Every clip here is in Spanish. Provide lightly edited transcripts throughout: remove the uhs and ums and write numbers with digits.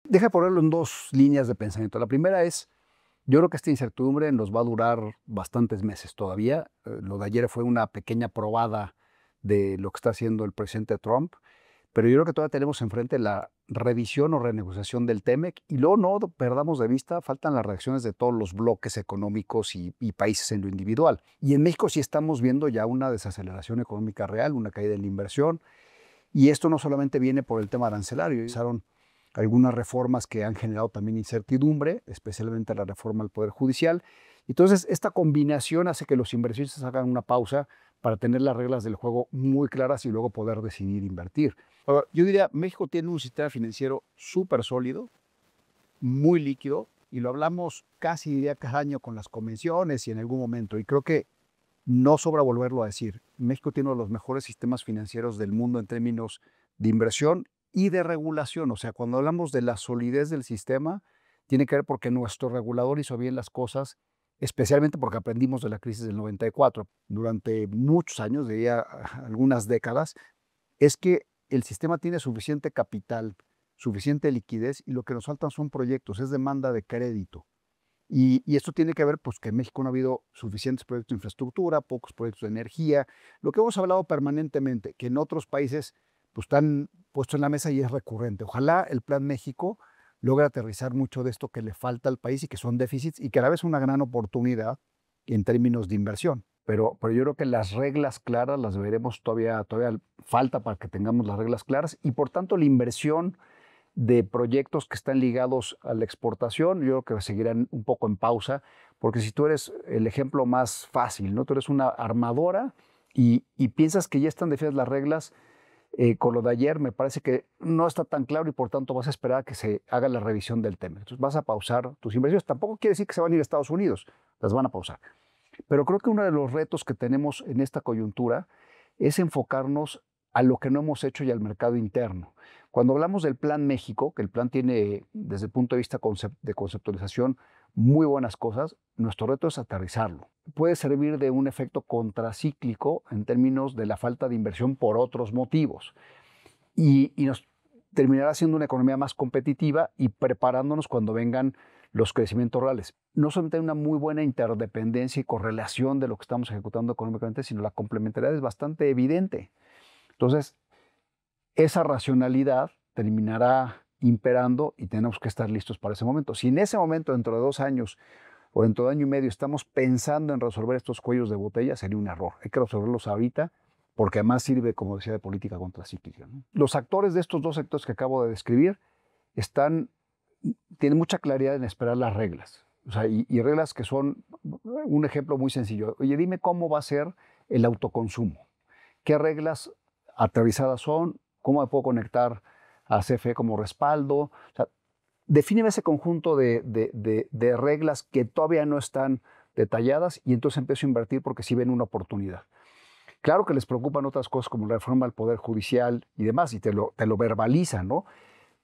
Deja ponerlo en dos líneas de pensamiento. La primera es, yo creo que esta incertidumbre nos va a durar bastantes meses todavía. Lo de ayer fue una pequeña probada de lo que está haciendo el presidente Trump, pero yo creo que todavía tenemos enfrente la revisión o renegociación del TEMEC y luego no perdamos de vista, faltan las reacciones de todos los bloques económicos y países en lo individual. Y en México sí estamos viendo ya una desaceleración económica real, una caída en la inversión, y esto no solamente viene por el tema arancelario, usaron algunas reformas que han generado también incertidumbre, especialmente la reforma al Poder Judicial. Entonces, esta combinación hace que los inversionistas hagan una pausa para tener las reglas del juego muy claras y luego poder decidir invertir. Ahora, yo diría, México tiene un sistema financiero súper sólido, muy líquido, y lo hablamos casi, diría, cada año con las convenciones y en algún momento, y creo que no sobra volverlo a decir. México tiene uno de los mejores sistemas financieros del mundo en términos de inversión y de regulación. O sea, cuando hablamos de la solidez del sistema, tiene que ver porque nuestro regulador hizo bien las cosas, especialmente porque aprendimos de la crisis del 94. Durante muchos años, diría algunas décadas, es que el sistema tiene suficiente capital, suficiente liquidez y lo que nos faltan son proyectos, es demanda de crédito. Y esto tiene que ver, pues, que en México no ha habido suficientes proyectos de infraestructura, pocos proyectos de energía, lo que hemos hablado permanentemente, que en otros países pues, están puestos en la mesa y es recurrente. Ojalá el Plan México logre aterrizar mucho de esto que le falta al país y que son déficits y que a la vez es una gran oportunidad en términos de inversión. Pero yo creo que las reglas claras las veremos todavía falta para que tengamos las reglas claras y por tanto la inversión de proyectos que están ligados a la exportación, yo creo que seguirán un poco en pausa, porque si tú eres el ejemplo más fácil, ¿no? Tú eres una armadora y piensas que ya están definidas las reglas, con lo de ayer me parece que no está tan claro y por tanto vas a esperar a que se haga la revisión del tema. Entonces vas a pausar tus inversiones. Tampoco quiere decir que se van a ir a Estados Unidos, las van a pausar. Pero creo que uno de los retos que tenemos en esta coyuntura es enfocarnos a lo que no hemos hecho y al mercado interno. Cuando hablamos del Plan México, que el plan tiene desde el punto de vista de conceptualización muy buenas cosas, nuestro reto es aterrizarlo. Puede servir de un efecto contracíclico en términos de la falta de inversión por otros motivos y nos terminará siendo una economía más competitiva y preparándonos cuando vengan los crecimientos reales. No solamente hay una muy buena interdependencia y correlación de lo que estamos ejecutando económicamente, sino la complementariedad es bastante evidente. Entonces, esa racionalidad terminará imperando y tenemos que estar listos para ese momento. Si en ese momento, dentro de 2 años o dentro de año y medio, estamos pensando en resolver estos cuellos de botella, sería un error. Hay que resolverlos ahorita porque además sirve, como decía, de política contracíclica, ¿no? Los actores de estos dos sectores que acabo de describir tienen mucha claridad en esperar las reglas. O sea, y reglas que son un ejemplo muy sencillo. Oye, dime cómo va a ser el autoconsumo. ¿Qué reglas aterrizadas son? ¿Cómo me puedo conectar a CFE como respaldo? O sea, defíneme ese conjunto de reglas que todavía no están detalladas y entonces empiezo a invertir porque sí ven una oportunidad. Claro que les preocupan otras cosas como la reforma al Poder Judicial y demás, y te lo verbalizan, ¿no?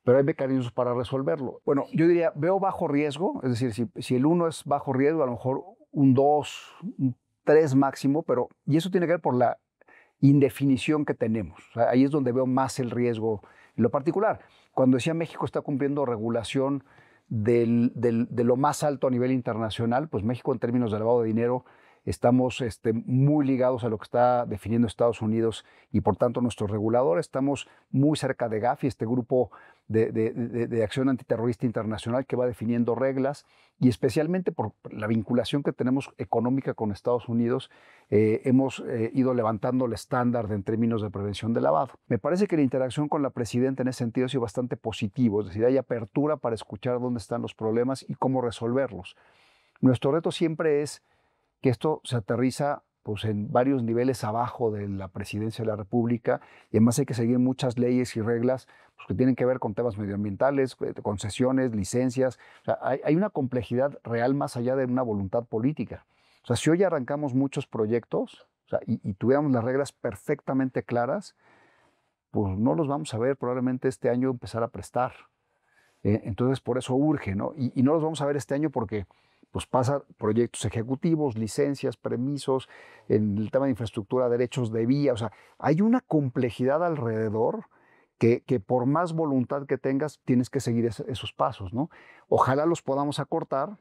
Pero hay mecanismos para resolverlo. Bueno, yo diría, veo bajo riesgo, es decir, si el 1 es bajo riesgo, a lo mejor un 2, un 3 máximo, y eso tiene que ver por la indefinición que tenemos. O sea, ahí es donde veo más el riesgo en lo particular. Cuando decía México está cumpliendo regulación de lo más alto a nivel internacional, pues México en términos de lavado de dinero estamos muy ligados a lo que está definiendo Estados Unidos y por tanto nuestro regulador. Estamos muy cerca de Gafi, este grupo de acción antiterrorista internacional que va definiendo reglas y especialmente por la vinculación que tenemos económica con Estados Unidos, hemos ido levantando el estándar en términos de prevención de lavado. Me parece que la interacción con la presidenta en ese sentido ha sido bastante positivo, es decir, hay apertura para escuchar dónde están los problemas y cómo resolverlos. Nuestro reto siempre es que esto se aterriza pues, en varios niveles abajo de la presidencia de la República y además hay que seguir muchas leyes y reglas pues, que tienen que ver con temas medioambientales, concesiones, licencias. O sea, hay una complejidad real más allá de una voluntad política. O sea, si hoy arrancamos muchos proyectos o sea, y tuviéramos las reglas perfectamente claras, pues no los vamos a ver probablemente este año empezar a prestar. Entonces, por eso urge, ¿no? Y no los vamos a ver este año porque pues pasa proyectos ejecutivos, licencias, permisos, en el tema de infraestructura, derechos de vía, o sea, hay una complejidad alrededor que por más voluntad que tengas, tienes que seguir esos pasos, ¿no? Ojalá los podamos acortar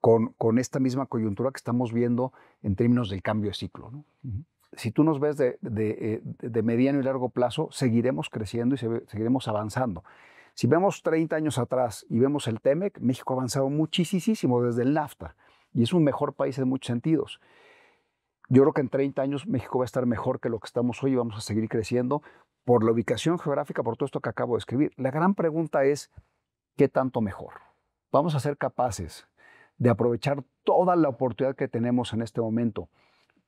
con esta misma coyuntura que estamos viendo en términos del cambio de ciclo, ¿no? Si tú nos ves de mediano y largo plazo, seguiremos creciendo y seguiremos avanzando. Si vemos 30 años atrás y vemos el TEMEC, México ha avanzado muchísimo desde el NAFTA y es un mejor país en muchos sentidos. Yo creo que en 30 años México va a estar mejor que lo que estamos hoy y vamos a seguir creciendo por la ubicación geográfica, por todo esto que acabo de escribir. La gran pregunta es, ¿qué tanto mejor? Vamos a ser capaces de aprovechar toda la oportunidad que tenemos en este momento.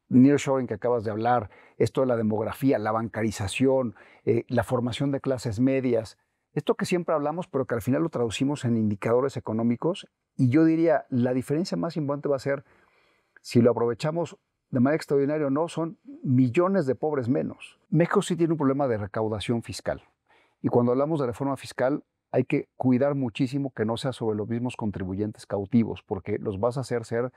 Nearshoring que acabas de hablar, esto de la demografía, la bancarización, la formación de clases medias, esto que siempre hablamos, pero que al final lo traducimos en indicadores económicos. Y yo diría, la diferencia más importante va a ser si lo aprovechamos de manera extraordinaria o no, son millones de pobres menos. México sí tiene un problema de recaudación fiscal. Y cuando hablamos de reforma fiscal, hay que cuidar muchísimo que no sea sobre los mismos contribuyentes cautivos, porque los vas a hacer ser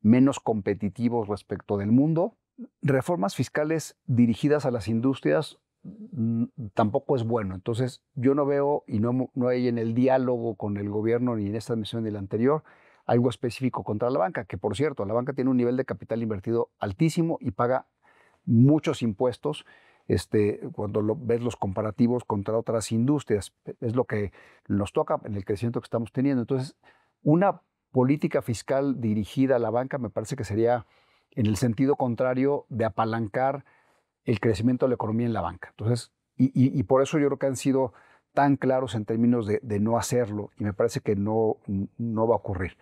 menos competitivos respecto del mundo. Reformas fiscales dirigidas a las industrias tampoco es bueno. Entonces, yo no veo y no hay en el diálogo con el gobierno ni en esta admisión ni en la anterior algo específico contra la banca, que por cierto, la banca tiene un nivel de capital invertido altísimo y paga muchos impuestos. Cuando ves los comparativos contra otras industrias, es lo que nos toca en el crecimiento que estamos teniendo. Entonces, una política fiscal dirigida a la banca me parece que sería en el sentido contrario de apalancar el crecimiento de la economía en la banca. Entonces, y por eso yo creo que han sido tan claros en términos de no hacerlo y me parece que no va a ocurrir.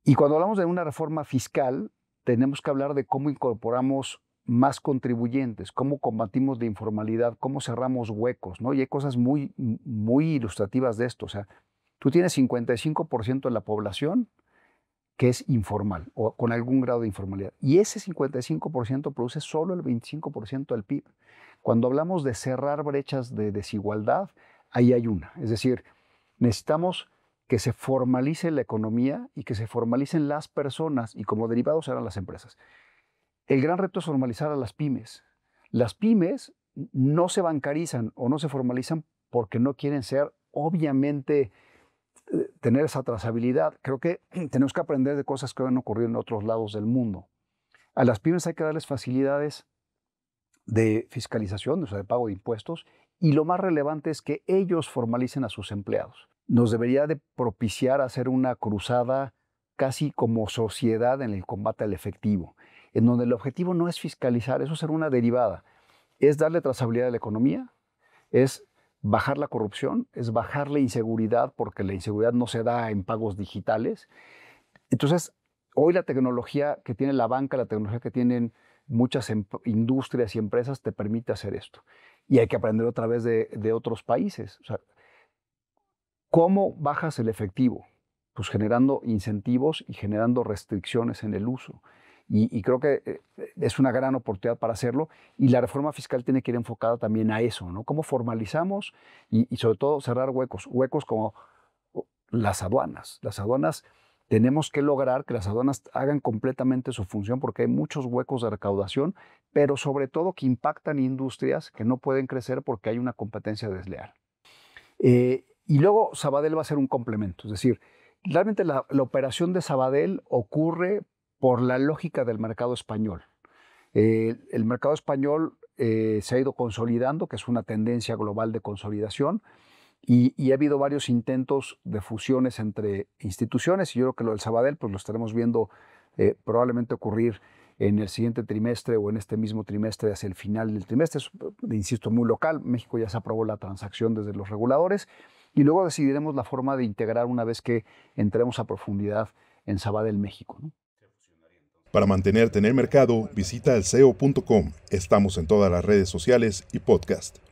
Y cuando hablamos de una reforma fiscal, tenemos que hablar de cómo incorporamos más contribuyentes, cómo combatimos la informalidad, cómo cerramos huecos, ¿no? Y hay cosas muy ilustrativas de esto. O sea, tú tienes 55% de la población que es informal o con algún grado de informalidad. Y ese 55% produce solo el 25% del PIB. Cuando hablamos de cerrar brechas de desigualdad, ahí hay una. Es decir, necesitamos que se formalice la economía y que se formalicen las personas y como derivados serán las empresas. El gran reto es formalizar a las pymes. Las pymes no se bancarizan o no se formalizan porque no quieren ser, obviamente, tener esa trazabilidad. Creo que tenemos que aprender de cosas que han ocurrido en otros lados del mundo. A las pymes hay que darles facilidades de fiscalización, o sea, de pago de impuestos, y lo más relevante es que ellos formalicen a sus empleados. Nos debería de propiciar hacer una cruzada casi como sociedad en el combate al efectivo, en donde el objetivo no es fiscalizar, eso será una derivada, es darle trazabilidad a la economía, es bajar la corrupción, es bajar la inseguridad, porque la inseguridad no se da en pagos digitales. Entonces, hoy la tecnología que tiene la banca, la tecnología que tienen muchas industrias y empresas te permite hacer esto. Y hay que aprender otra vez de otros países. O sea, ¿cómo bajas el efectivo? Pues generando incentivos y generando restricciones en el uso. Y creo que es una gran oportunidad para hacerlo. Y la reforma fiscal tiene que ir enfocada también a eso, ¿no? Cómo formalizamos y sobre todo cerrar huecos. Huecos como las aduanas. Las aduanas, tenemos que lograr que las aduanas hagan completamente su función porque hay muchos huecos de recaudación, pero sobre todo que impactan industrias que no pueden crecer porque hay una competencia desleal. Y luego Sabadell va a ser un complemento. Es decir, realmente la operación de Sabadell ocurre por la lógica del mercado español. El mercado español se ha ido consolidando, que es una tendencia global de consolidación, y ha habido varios intentos de fusiones entre instituciones, y yo creo que lo del Sabadell pues lo estaremos viendo probablemente ocurrir en el siguiente trimestre o en este mismo trimestre hacia el final del trimestre. Es, insisto, muy local. México ya se aprobó la transacción desde los reguladores y luego decidiremos la forma de integrar una vez que entremos a profundidad en Sabadell, México, ¿no? Para mantenerte en el mercado, visita alceo.com. Estamos en todas las redes sociales y podcast.